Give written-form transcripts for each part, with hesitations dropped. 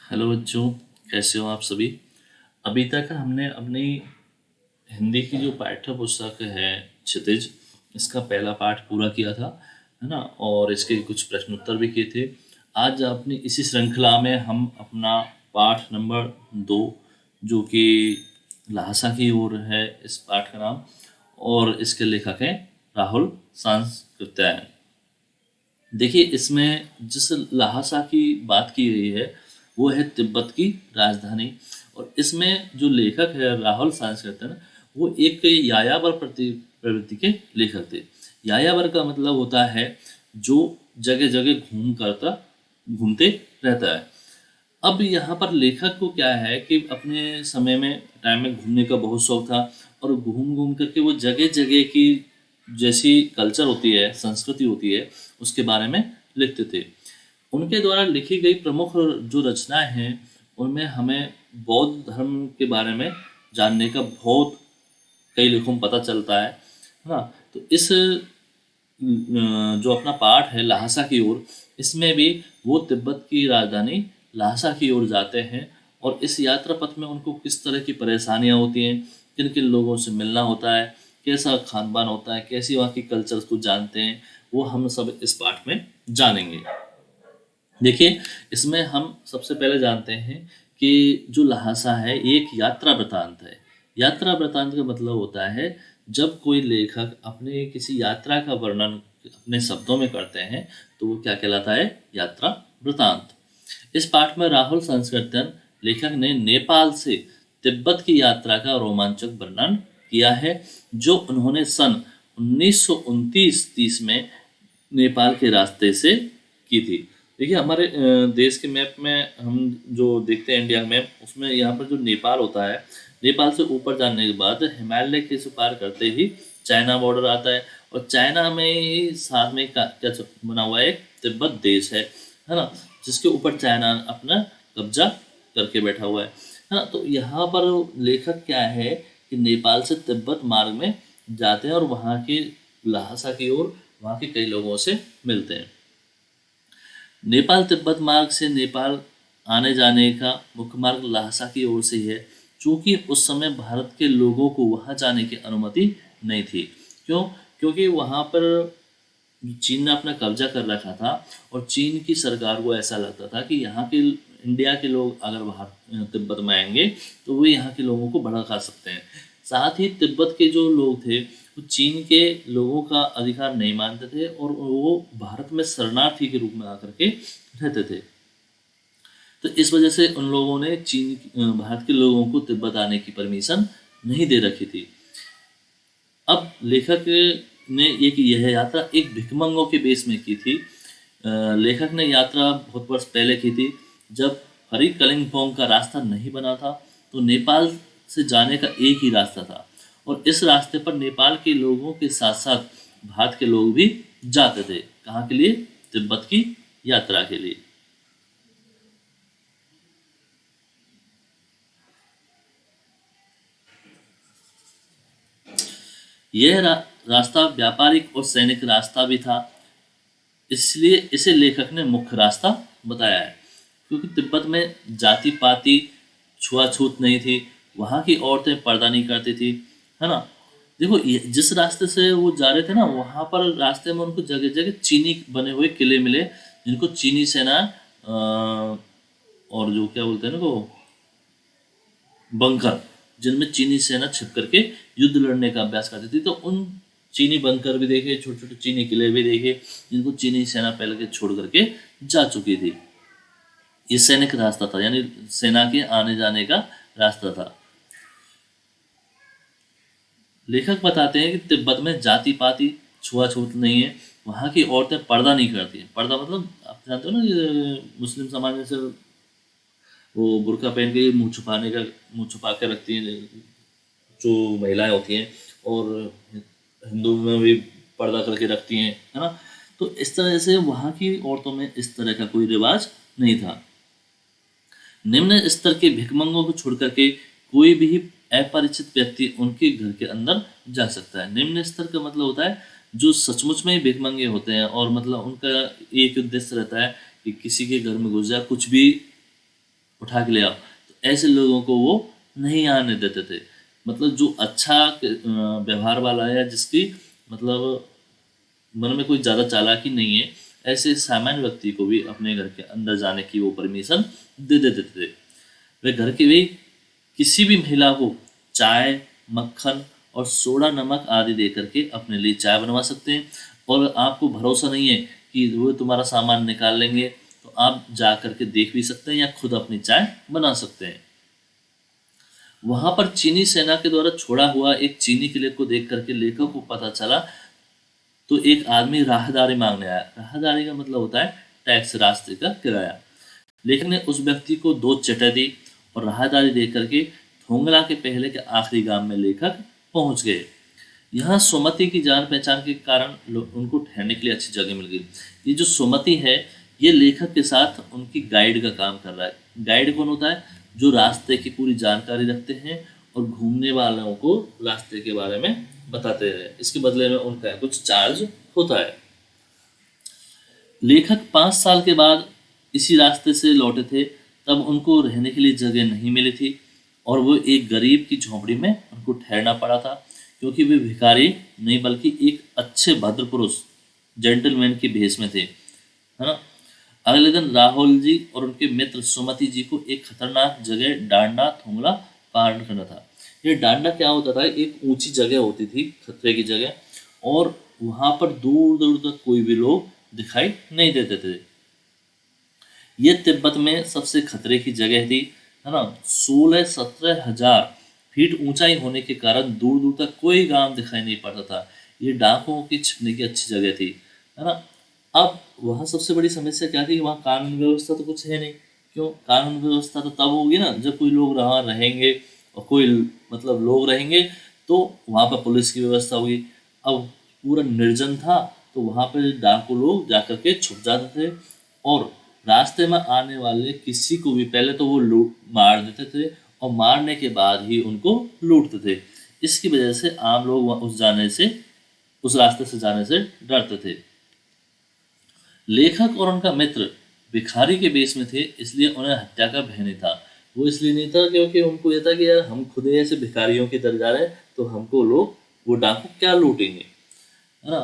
Hello बच्चों, कैसे हो आप सभी। अभी तक हमने अपनी हिंदी की जो पाठ्य पुस्तक है क्षितिज, इसका पहला पाठ पूरा किया था, है ना। और इसके कुछ प्रश्न उत्तर भी किए थे। आज अपनी इसी श्रृंखला में हम अपना पाठ नंबर 2, जो कि लहासा की ओर है इस पाठ का नाम, और इसके लेखक हैं राहुल सांकृत्यायन। देखिए, इसमें जिस लहासा की बात की गई है वो है तिब्बत की राजधानी। और इसमें जो लेखक है राहुल सांस्कृतन, वो एक यायावर प्रवृत्ति के लेखक थे। यायावर का मतलब होता है जो जगह जगह घूमते रहता है। अब यहाँ पर लेखक को क्या है कि अपने समय में टाइम में घूमने का बहुत शौक था, और घूम घूम करके वो जगह जगह की जैसी कल्चर होती है, संस्कृति होती है, उसके बारे में लिखते थे। उनके द्वारा लिखी गई प्रमुख जो रचनाएं हैं उनमें हमें बौद्ध धर्म के बारे में जानने का बहुत कई लेखों में पता चलता है ना। तो इस जो अपना पाठ है लहासा की ओर, इसमें भी वो तिब्बत की राजधानी लहासा की ओर जाते हैं। और इस यात्रा पथ में उनको किस तरह की परेशानियां होती हैं, किन किन लोगों से मिलना होता है, कैसा खान पान होता है, कैसी वहाँ की कल्चर्स को जानते हैं, वो हम सब इस पाठ में जानेंगे। देखिए, इसमें हम सबसे पहले जानते हैं कि जो लहासा है ये एक यात्रा वृतांत है। यात्रा वृतांत का मतलब होता है जब कोई लेखक अपने किसी यात्रा का वर्णन अपने शब्दों में करते हैं तो वो क्या कहलाता है, यात्रा वृतांत। इस पाठ में राहुल सांस्कृत्यन लेखक ने नेपाल से तिब्बत की यात्रा का रोमांचक वर्णन किया है, जो उन्होंने सन 1929-30 में नेपाल के रास्ते से की थी। देखिए, हमारे देश के मैप में हम जो देखते हैं इंडिया मैप, उसमें यहाँ पर जो नेपाल होता है, नेपाल से ऊपर जाने के बाद हिमालय के इस पार करते ही चाइना बॉर्डर आता है। और चाइना में ही साथ में क्या बना हुआ है, एक तिब्बत देश है ना, जिसके ऊपर चाइना अपना कब्जा करके बैठा हुआ है ना। तो यहाँ पर लेखक क्या है कि नेपाल से तिब्बत मार्ग में जाते हैं और वहाँ के लहासा की ओर वहाँ के कई लोगों से मिलते हैं। नेपाल तिब्बत मार्ग से नेपाल आने जाने का मुख्य मार्ग लहासा की ओर से ही है, चूँकि उस समय भारत के लोगों को वहाँ जाने की अनुमति नहीं थी। क्यों? क्योंकि वहाँ पर चीन ने अपना कब्जा कर रखा था, और चीन की सरकार को ऐसा लगता था कि यहाँ के इंडिया के लोग अगर भारत तिब्बत में आएंगे तो वो यहाँ के लोगों को भड़का सकते हैं। साथ ही तिब्बत के जो लोग थे वो चीन के लोगों का अधिकार नहीं मानते थे, और वो भारत में शरणार्थी के रूप में आकर के रहते थे। तो इस वजह से उन लोगों ने भारत के लोगों को तिब्बत आने की परमिशन नहीं दे रखी थी। अब लेखक ने यह यात्रा एक भिखमंगों के बेस में की थी। लेखक ने यात्रा बहुत वर्ष पहले की थी, जब हरी कलिंगपोंग का रास्ता नहीं बना था। तो नेपाल से जाने का एक ही रास्ता था, और इस रास्ते पर नेपाल के लोगों के साथ साथ भारत के लोग भी जाते थे। कहाँ के लिए? तिब्बत की यात्रा के लिए। यह रास्ता व्यापारिक और सैनिक रास्ता भी था, इसलिए इसे लेखक ने मुख्य रास्ता बताया है। क्योंकि तिब्बत में जाति पाति छुआछूत नहीं थी, वहाँ की औरतें पर्दा नहीं करती थी, है ना। देखो, जिस रास्ते से वो जा रहे थे ना, वहाँ पर रास्ते में उनको जगह जगह चीनी बने हुए किले मिले, जिनको चीनी सेना और जो क्या बोलते हैं ना वो बंकर, जिनमें चीनी सेना छिप करके युद्ध लड़ने का अभ्यास करती थी। तो उन चीनी बंकर भी देखे, छोटे छोटे चीनी किले भी देखे, जिनको चीनी सेना पहले के छोड़ करके जा चुकी थी। ये सैनिक रास्ता था, यानी सेना के आने जाने का रास्ता था। लेखक बताते हैं कि तिब्बत में जाति पाति छुआछूत नहीं है, वहाँ की औरतें पर्दा नहीं करती हैं। पर्दा मतलब आप जानते हो ना, ये मुस्लिम समाज में से वो बुर्का पहन के मुंह छुपा के रखती हैं जो महिलाएं होती हैं, और हिंदू में भी पर्दा करके रखती हैं, है ना। तो इस तरह से वहाँ की औरतों में इस तरह का कोई रिवाज नहीं था। निम्न स्तर के भिखमंगों को छोड़ करके कोई भी अपरिचित व्यक्ति उनके घर के अंदर जा सकता है। निम्न स्तर का मतलब होता है जो सचमुच में ही भिखमंगे होते हैं, और मतलब उनका एक उद्देश्य रहता है कि किसी के घर में घुस जाए, कुछ भी उठा के ले आओ, तो ऐसे लोगों को वो नहीं आने देते थे। मतलब जो अच्छा व्यवहार वाला है, जिसकी मतलब मन में कोई ज़्यादा चालाकी नहीं है, ऐसे सामान्य व्यक्ति को भी अपने घर के अंदर जाने की वो परमिशन दे देते थे। वे घर की भी किसी भी महिला को चाय, मक्खन और सोडा नमक आदि दे करके अपने लिए चाय बनवा सकते हैं। और आपको भरोसा नहीं है कि वो तुम्हारा सामान निकाल लेंगे, तो आप जा करके देख भी सकते हैं या खुद अपनी चाय बना सकते हैं। वहां पर चीनी सेना के द्वारा छोड़ा हुआ एक चीनी किले को देख करके लेखक को पता चला, तो एक आदमी राहदारी मांगने आया। राहदारी का मतलब होता है टैक्स, रास्ते का किराया। लेखक ने उस व्यक्ति को 2 चटे दी और राहदारी दे करके थोंगला के पहले के आखिरी गांव में लेखक पहुंच गए। यहाँ सुमति की जान पहचान के कारण उनको ठहरने के लिए अच्छी जगह मिल गई। ये जो सुमति है, ये लेखक के साथ उनकी गाइड का काम कर रहा है। गाइड कौन होता है? जो रास्ते की पूरी जानकारी रखते हैं और घूमने वालों को रास्ते के बारे में बताते हैं। इसके बदले में उनका कुछ चार्ज होता है। लेखक 5 साल के बाद इसी रास्ते से लौटे थे। तब उनको रहने के लिए जगह नहीं मिली थी और वो एक गरीब की झोंपड़ी में उनको ठहरना पड़ा था, क्योंकि वे भिखारी नहीं बल्कि एक अच्छे भद्र पुरुष, जेंटलमैन की भेष में थे, है ना। अगले दिन राहुल जी और उनके मित्र सुमति जी को एक खतरनाक जगह डांडा थोंगला पार करना था। ये डांडा क्या होता था? एक ऊंची जगह होती थी, खतरे की जगह, और वहां पर दूर दूर तक कोई भी लोग दिखाई नहीं देते थे। ये तिब्बत में सबसे खतरे की जगह थी, है ना। 16-17 हजार फीट ऊंचाई होने के कारण दूर दूर तक कोई गांव दिखाई नहीं पड़ता था। ये डाकुओं की छिपने की अच्छी जगह थी, है ना। अब वहाँ सबसे बड़ी समस्या क्या थी कि वहाँ कानून व्यवस्था तो कुछ है नहीं। क्यों? कानून व्यवस्था तो तब होगी ना जब कोई लोग वहाँ रहेंगे, और कोई मतलब लोग रहेंगे तो वहाँ पर पुलिस की व्यवस्था होगी। अब पूरा निर्जन था, तो वहाँ पे डाकू लोग जाकर के छुप जाते थे और रास्ते में आने वाले किसी को भी पहले तो वो लूट मार देते थे और मारने के बाद ही उनको लूटते थे। इसकी वजह से आम लोग उस रास्ते से जाने से डरते थे। लेखक और उनका मित्र भिखारी के बेस में थे, इसलिए उन्हें हत्या का भय नहीं था। वो इसलिए नहीं था क्योंकि उनको यह था कि यार हम खुद ही ऐसे भिखारियों की तरह जा रहे हैं, तो हमको लोग वो डाकू क्या लूटेंगे, है ना।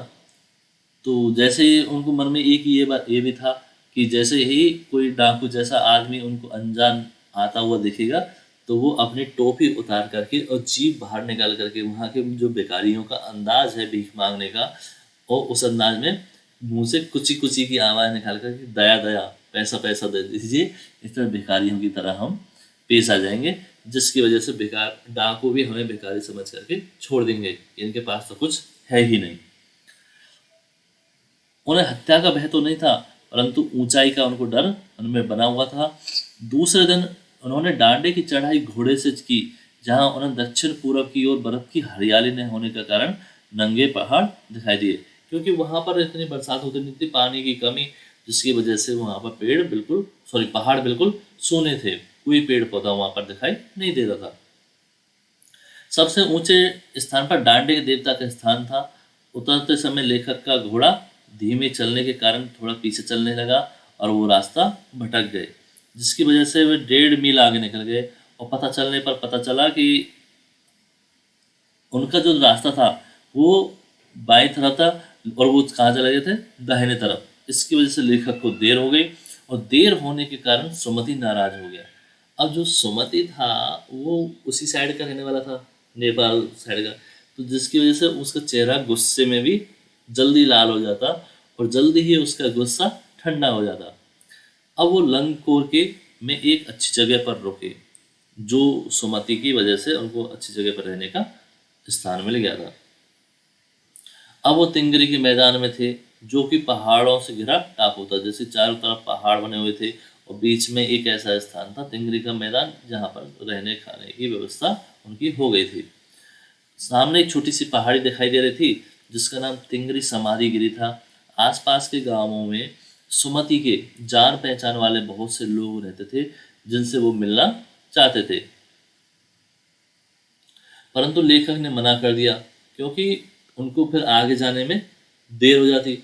तो जैसे ही उनको मन में एक ये भी था कि जैसे ही कोई डाकू जैसा आदमी उनको अनजान आता हुआ दिखेगा, तो वो अपनी टोपी उतार करके और जीभ बाहर निकाल करके वहाँ के जो भिखारियों का अंदाज है भीख मांगने का, और उस अंदाज में मुंह से कुची कुची की आवाज़ निकाल करके दया दया पैसा पैसा दे दीजिए, इस तरह भिखारियों की तरह हम पेश आ जाएंगे, जिसकी वजह से बेकार डाकू भी हमें भिखारी समझ करके छोड़ देंगे, इनके पास तो कुछ है ही नहीं। उन्हें हत्या का भय तो नहीं था, परंतु ऊंचाई का उनको डर उनमें बना हुआ था। दूसरे दिन उन्होंने डांडे की चढ़ाई घोड़े से की, जहां उन्हें दक्षिण पूर्व की ओर बर्फ की हरियाली न होने के कारण नंगे पहाड़ दिखाई दिए, क्योंकि वहां पर इतनी बरसात होती नहीं थी, पानी की कमी, जिसकी वजह से वहां पर पहाड़ बिल्कुल सूने थे, कोई पेड़ पौधा वहां पर दिखाई नहीं दे रहा था। सबसे ऊंचे स्थान पर डांडे के देवता का स्थान था। उतरते समय लेखक का घोड़ा धीमे चलने के कारण थोड़ा पीछे चलने लगा और वो रास्ता भटक गए, जिसकी वजह से वे 1.5 मील आगे निकल गए और पता चला कि उनका जो रास्ता था वो बाएं तरफ था और वो कहाँ चले गए थे? दाहिने तरफ। इसकी वजह से लेखक को देर हो गई और देर होने के कारण सुमति नाराज हो गया। अब जो सुमति था वो उसी साइड का रहने वाला था, नेपाल साइड का, तो जिसकी वजह से उसका चेहरा गुस्से में भी जल्दी लाल हो जाता और जल्दी ही उसका गुस्सा ठंडा हो जाता। अब वो लंगकोर के में एक अच्छी जगह पर रुके, जो सुमति की वजह से उनको अच्छी जगह पर रहने का स्थान मिल गया था। अब वो तिंगरी के मैदान में थे, जो कि पहाड़ों से घिरा टापू था। जैसे चारों तरफ पहाड़ बने हुए थे और बीच में एक ऐसा स्थान था तिंगरी का मैदान, जहाँ पर रहने खाने की व्यवस्था उनकी हो गई थी। सामने एक छोटी सी पहाड़ी दिखाई दे रही थी, जिसका नाम तिंगरी समाधि गिरी था। आसपास के गांवों में सुमति के जान पहचान वाले बहुत से लोग रहते थे, जिनसे वो मिलना चाहते थे, परंतु लेखक ने मना कर दिया, क्योंकि उनको फिर आगे जाने में देर हो जाती।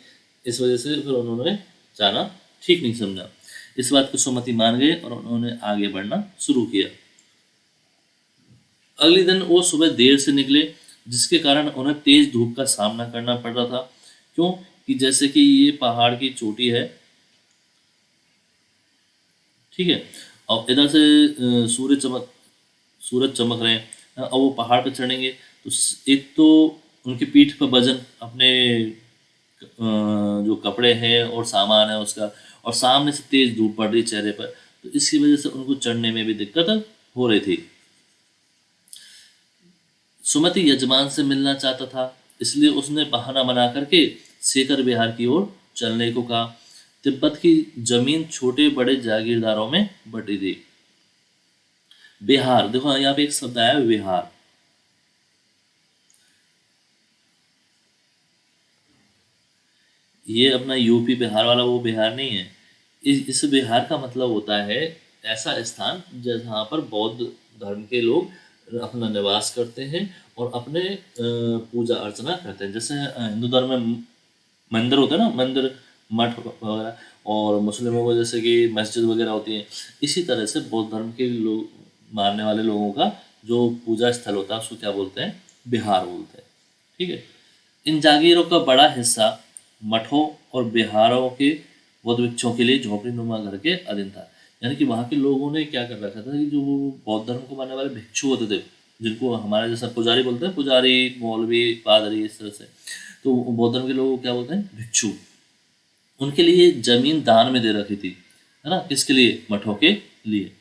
इस वजह से फिर उन्होंने जाना ठीक नहीं समझा। इस बात को सुमति मान गए और उन्होंने आगे बढ़ना शुरू किया। अगले दिन वो सुबह देर से निकले, जिसके कारण उन्हें तेज धूप का सामना करना पड़ रहा था। क्यों कि जैसे कि ये पहाड़ की चोटी है, ठीक है, और इधर से सूरज चमक रहे हैं, और वो पहाड़ पर चढ़ेंगे तो एक तो उनकी पीठ पर वजन, अपने जो कपड़े हैं और सामान है उसका, और सामने से तेज धूप पड़ रही चेहरे पर, तो इसकी वजह से उनको चढ़ने में भी दिक्कत हो रही थी। सुमति यजमान से मिलना चाहता था, इसलिए उसने बहाना बना करके सेकर बिहार की ओर चलने को कहा। तिब्बत की जमीन छोटे बड़े जागीरदारों में बटी थी। बिहार, देखो यहाँ पे एक शब्द आया बिहार। ये अपना यूपी बिहार वाला वो बिहार नहीं है। इस बिहार का मतलब होता है ऐसा स्थान जहाँ पर बौद्ध धर्म के लोग अपना निवास करते हैं और अपने पूजा अर्चना करते हैं। जैसे हिंदू धर्म में मंदिर होते हैं ना, मंदिर मठ वगैरह, और मुस्लिमों को जैसे कि मस्जिद वगैरह होती है, इसी तरह से बौद्ध धर्म के लोग मानने वाले लोगों का जो पूजा स्थल होता है उसको क्या बोलते हैं, बिहार बोलते हैं। ठीक है। इन जागीरों का बड़ा हिस्सा मठों और बिहारों के बौद्ध भिक्षुओं के लिए झोपड़ी नुमा घर के अधीन था। यानी कि वहाँ के लोगों ने क्या कर रखा था कि जो बौद्ध धर्म को मानने वाले भिक्षु होते थे, जिनको हमारे जैसा पुजारी बोलते हैं, पुजारी, मौलवी, पादरी, इस तरह से, तो बौद्ध धर्म के लोगों को क्या बोलते हैं, भिक्षु। उनके लिए जमीन दान में दे रखी थी, है ना, किसके लिए, मठों के लिए।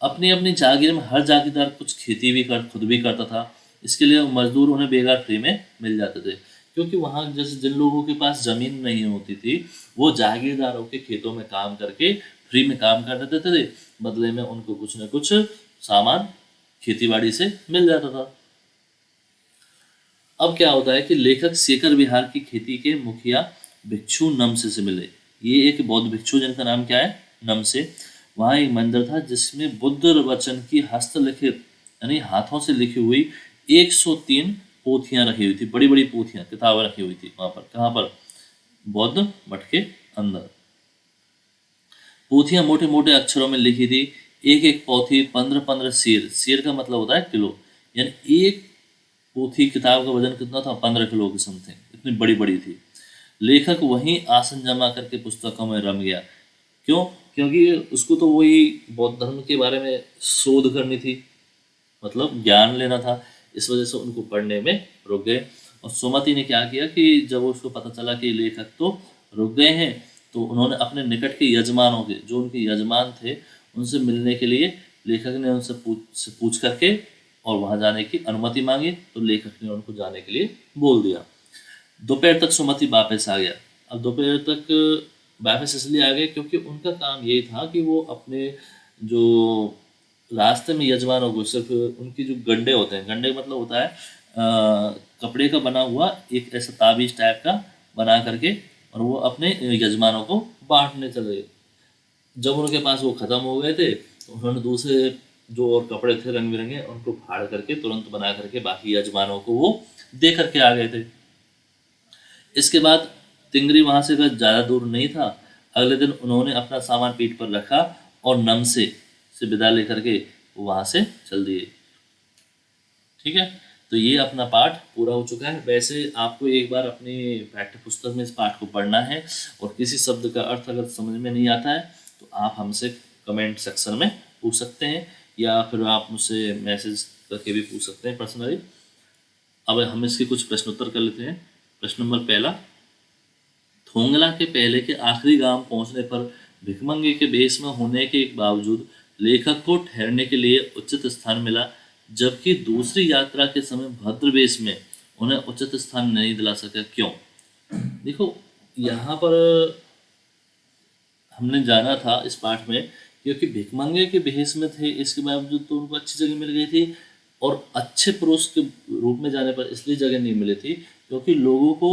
अपनी अपनी जागीर में हर जागीरदार कुछ खेती भी खुद भी करता था। इसके लिए मजदूर उन्हें बेकार फ्री में मिल जाते थे, क्योंकि वहाँ जैसे जिन लोगों के पास जमीन नहीं होती थी वो जागीरदारों के खेतों में काम करके फ्री में काम कर देते थे, बदले में उनको कुछ न कुछ सामान खेती बाड़ी से मिल जाता था। अब क्या होता है कि लेखक सेकर बिहार की खेती के मुखिया भिक्षु नमसे से मिले। ये एक बौद्ध भिक्षु जिनका नाम क्या है, नमसे। वहाँ एक मंदिर था जिसमें बुद्ध वचन की हस्तलिखित यानी हाथों से लिखी हुई 103 पोथियां रखी हुई थी, बड़ी बड़ी पोथियां, किताबें रखी हुई थी वहां पर। कहाँ पर, बौद्ध मठ के अंदर। पोथियां मोटे मोटे अक्षरों में लिखी थी। एक एक पोथी 15-15 शेर, शेर का मतलब होता है किलो, यानी एक पोथी किताब का वजन कितना था, 15 किलो की समथिंग, इतनी बड़ी बड़ी थी। लेखक वहीं आसन जमा करके पुस्तकों में रम गया। क्यों, क्योंकि उसको तो वही बौद्ध धर्म के बारे में शोध करनी थी, मतलब ज्ञान लेना था, इस वजह से उनको पढ़ने में रुक गए। और सुमति ने क्या किया कि जब उसको पता चला कि लेखक तो रुक गए हैं, तो उन्होंने अपने निकट के यजमानों के, जो उनके यजमान थे, उनसे मिलने के लिए लेखक ने उनसे पूछ करके और वहां जाने की अनुमति मांगी, तो लेखक ने उनको जाने के लिए बोल दिया। दोपहर तक सुमति वापस आ गया। अब दोपहर तक वापस इसलिए आ गए क्योंकि उनका काम यही था कि वो अपने जो रास्ते में यजमानों को, सिर्फ उनकी जो गंडे होते हैं, गंडे मतलब होता है कपड़े का बना हुआ एक ऐसा ताबीज टाइप का बना करके, और वो अपने यजमानों को बांटने चले गए। जब उनके पास वो खत्म हो गए थे तो उन्होंने दूसरे जो और कपड़े थे रंग बिरंगे, उनको फाड़ करके तुरंत बना करके बाकी यजमानों को वो दे करके आ गए थे। इसके बाद तिंगरी वहां से ज़्यादा दूर नहीं था। अगले दिन उन्होंने अपना सामान पीठ पर रखा और नमसे से विदा लेकर के वहां से चल दिए। ठीक है, तो ये अपना पाठ पूरा हो चुका है। वैसे आपको एक बार अपनी पाठ्य पुस्तक में इस पाठ को पढ़ना है, और किसी शब्द का अर्थ अगर समझ में नहीं आता है तो आप हमसे कमेंट सेक्शन में पूछ सकते हैं, या फिर आप मुझसे मैसेज करके भी पूछ सकते हैं पर्सनली। अब हम इसके कुछ प्रश्न उत्तर कर लेते हैं। प्रश्न नंबर पहला, थोंगला के पहले के आखिरी गांव पहुंचने पर भिखमंगे के भेष में होने के बावजूद लेखक को ठहरने के लिए उचित स्थान मिला, जबकि दूसरी यात्रा के समय भद्र वेश में उन्हें उचित स्थान नहीं दिला सका, क्यों? देखो, यहाँ पर हमने जाना था इस पाठ में क्योंकि भिखमंगे के भेष में थे, इसके बावजूद तो उनको अच्छी जगह मिल गई थी, और अच्छे पुरुष के रूप में जाने पर इसलिए जगह नहीं मिली थी क्योंकि लोगों को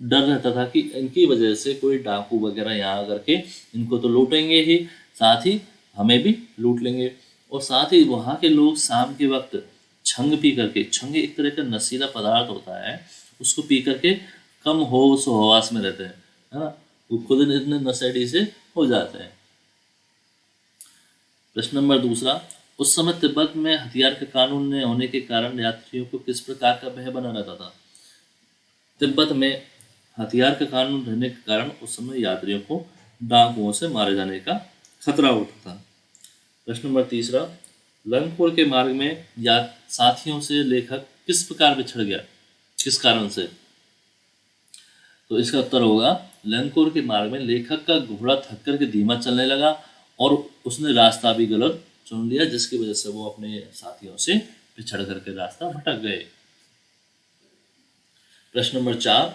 डर रहता था कि इनकी वजह से कोई डाकू वगैरह यहाँ आकर के इनको तो लूटेंगे ही, साथ ही हमें भी लूट लेंगे। और साथ ही वहाँ के लोग शाम के वक्त छंग पी करके, छंग एक तरह का नशीला पदार्थ होता है, उसको पी करके कम होश हवास में रहते हैं, है ना। वो खुद इतने नशेड़ी से हो जाते हैं। प्रश्न नंबर दूसरा, उस समय तिब्बत में हथियार के कानून न होने के कारण यात्रियों को किस प्रकार का भय बना रहता था? तिब्बत में हथियार का कानून रहने के कारण उस समय यात्रियों को डाकुओं से मारे जाने का खतरा होता था। प्रश्न नंबर तीसरा, लंगकोर के मार्ग में या साथियों से लेखक किस प्रकार बिछड़ गया, किस कारण से? तो इसका उत्तर होगा, लंगकोर के मार्ग में लेखक का घोड़ा थक कर के धीमा चलने लगा और उसने रास्ता भी गलत चुन लिया, जिसकी वजह से वो अपने साथियों से पिछड़ करके रास्ता भटक गए। प्रश्न नंबर 4,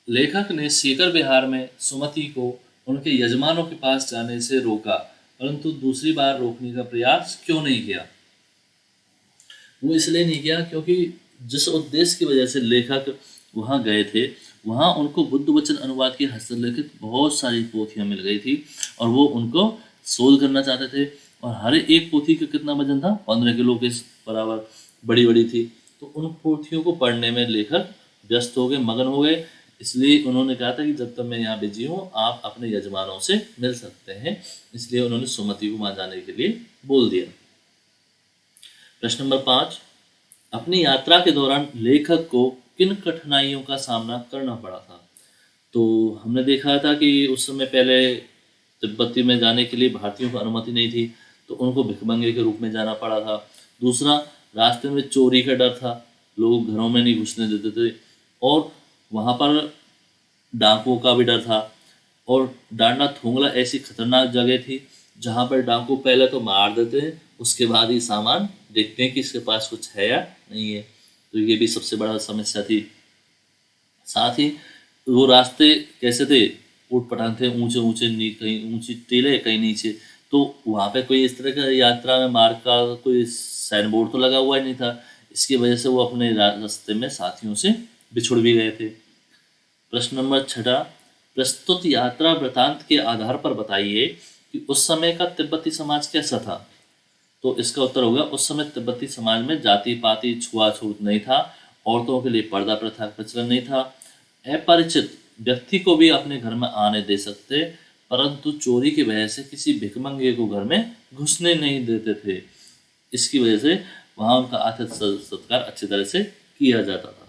लेखक ने सीकर बिहार में सुमति को उनके यजमानों के पास जाने से रोका, परंतु दूसरी बार रोकने का प्रयास क्यों नहीं किया? वो इसलिए नहीं किया क्योंकि जिस उद्देश्य की वजह से लेखक वहाँ गए थे, वहाँ उनको बुद्ध वचन अनुवाद की हस्तलिखित बहुत सारी पोथियाँ मिल गई थी और वो उनको शोध करना चाहते थे। और हर एक पोथी का कितना वजन था? 15 किलो के बराबर बड़ी बड़ी थी। तो उन पोथियों को पढ़ने में लेखक व्यस्त हो गए, मगन हो गए। इसलिए उन्होंने कहा था कि जब तक मैं यहाँ बिजी हूँ, आप अपने यजमानों से मिल सकते हैं। इसलिए उन्होंने सुमति को वहाँ जाने के लिए बोल दिया। प्रश्न नंबर 5, अपनी यात्रा के दौरान लेखक को किन कठिनाइयों का सामना करना पड़ा था? तो हमने देखा था कि उस समय पहले तिब्बती में जाने के लिए भारतीयों को अनुमति नहीं थी, तो उनको भिखमंगे के रूप में जाना पड़ा था। दूसरा, रास्ते में चोरी का डर था, लोग घरों में नहीं घुसने देते थे। और वहाँ पर डाकुओं का भी डर था। और डांडा थोंगला ऐसी खतरनाक जगह थी जहाँ पर डाकू पहले तो मार देते हैं, उसके बाद ही सामान देखते हैं कि इसके पास कुछ है या नहीं है। तो ये भी सबसे बड़ा समस्या थी। साथ ही वो रास्ते कैसे थे? ऊट पटांग थे, ऊंचे ऊंचे, कहीं ऊंची टीले, कहीं नीचे। तो वहाँ पे कोई इस तरह का यात्रा में मार्ग का कोई साइन बोर्ड तो लगा हुआ ही नहीं था। इसकी वजह से वो अपने रास्ते में साथियों से बिछुड़ भी गए थे। प्रश्न नंबर 6, प्रस्तुत यात्रा वृतांत के आधार पर बताइए कि उस समय का तिब्बती समाज कैसा था? तो इसका उत्तर होगा, उस समय तिब्बती समाज में जाति पाति छुआछूत नहीं था, औरतों के लिए पर्दा प्रथा का प्रचलन नहीं था, अपरिचित व्यक्ति को भी अपने घर में आने दे सकते, परंतु चोरी की वजह से किसी भिखमंगे को घर में घुसने नहीं देते थे। इसकी वजह से वहाँ उनका आतिथ्य सत्कार अच्छी तरह से किया जाता था।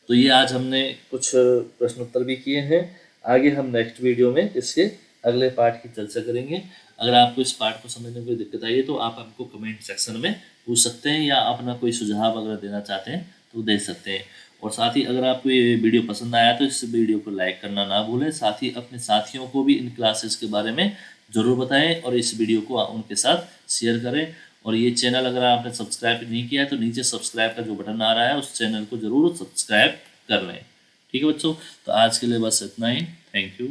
तो ये आज हमने कुछ प्रश्नोत्तर भी किए हैं। आगे हम नेक्स्ट वीडियो में इसके अगले पार्ट की चर्चा करेंगे। अगर आपको इस पार्ट को समझने में कोई दिक्कत आई है तो आप हमको कमेंट सेक्शन में पूछ सकते हैं, या अपना कोई सुझाव अगर देना चाहते हैं तो दे सकते हैं। और साथ ही अगर आपको ये वीडियो पसंद आया तो इस वीडियो को लाइक करना ना भूलें। साथ ही अपने साथियों को भी इन क्लासेस के बारे में ज़रूर बताएं और इस वीडियो को उनके साथ शेयर करें। और ये चैनल अगर आपने सब्सक्राइब नहीं किया है तो नीचे सब्सक्राइब का जो बटन आ रहा है उस चैनल को ज़रूर सब्सक्राइब कर लें। ठीक है बच्चों, तो आज के लिए बस इतना ही। Thank you.